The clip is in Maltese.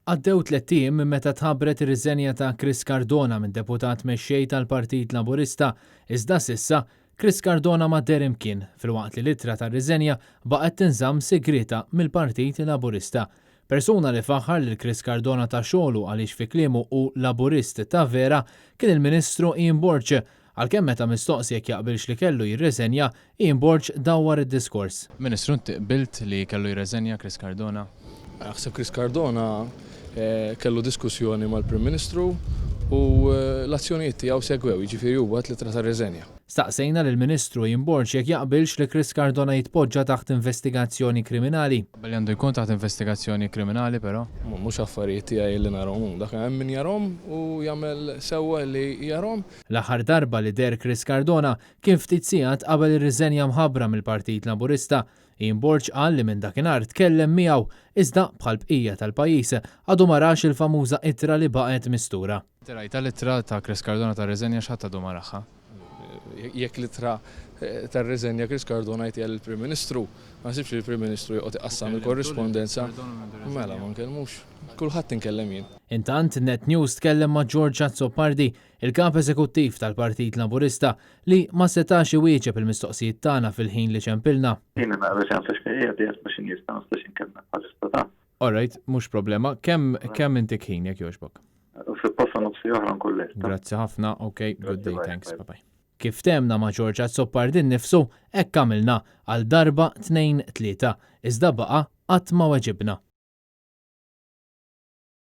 Għaddew 3 ijiem minn meta tħabbret ir-riżenja ta' Chris Cardona minn deputat mexxej tal-Partit Laburista, iżda s'issa Chris Cardona ma der imkien filwaqt li l-ittra tar-riżenja baqgħet tinżamm segreta mill-Partit Laburista. Persuna li faħħar lil Chris Cardona ta' xogħlu għaliex fi kliemu hu Laburist ta' vera kien il-Ministru Ian Borge, għalkemm meta mistoqsi jekk jaqbilx li kellu jirriżenja, Ian Borge dawwar id-diskors. Ministru, inti qbilt li kellu jirriżenja Chris Cardona? Naħseb Chris Cardona kellu diskussjoni mal-Prim Ministru u l-azzjonijiet tiegħu segwew, jiġifieri huwa tliet ta' riżenja. Staqsejna lill-Ministru Ian Borge jekk jaqbilx li Chris Cardona jitpoġġa taħt investigazzjoni kriminali. Qabel għandu jkun taħt investigazzjoni kriminali però? Mhux affarijiet tiegħi li narhom, dak hemm min jarhom u jagħmel sewwa li jarhom. L-aħħar darba li der Chris Cardona kien ftit sigħat qabel ir-riżenja mħabbra mill-Partit Laburista. Ian Borge qal li minn dakinhar tkellem miegħu iżda bħal bqija tal-pajjiż għadu ma rax il-famuża ittra li baqgħet mistura. Rajta l-ittra ta' Chris Cardona ta' riżenja x'ħadd għadu ma raħħa? Jekk l-ittra tar-riżenja Chris Cardona jtija lill-Prim Ministru, ma nsibx li l-Prim Ministru joqgħod iqassam il-korrispondenza. Mela ma nkellmux. Kulħadd inkellem jien. Intant Net News tkellem ma' George Azzopardi, il-kap eżekuttiv tal-Partit Laburista, li ma setax iwieġeb il-mistoqsijiet tagħna fil-ħin li ċempilna. Jiena naqra xi qiegħed biex nista' nistax inkellem bħal-istata. Alright, mhux problema. Kemm intik ħin jekk jogħġbok? Fil-posta nofsi oħra nkollek. Grazzi ħafna, okay, good day, thanks, bye-bye. Kif temna ma' George Azzopardi nnifsu, hekk għamilna għal darba 2-3, iżda baqa' qatt ma weġibna.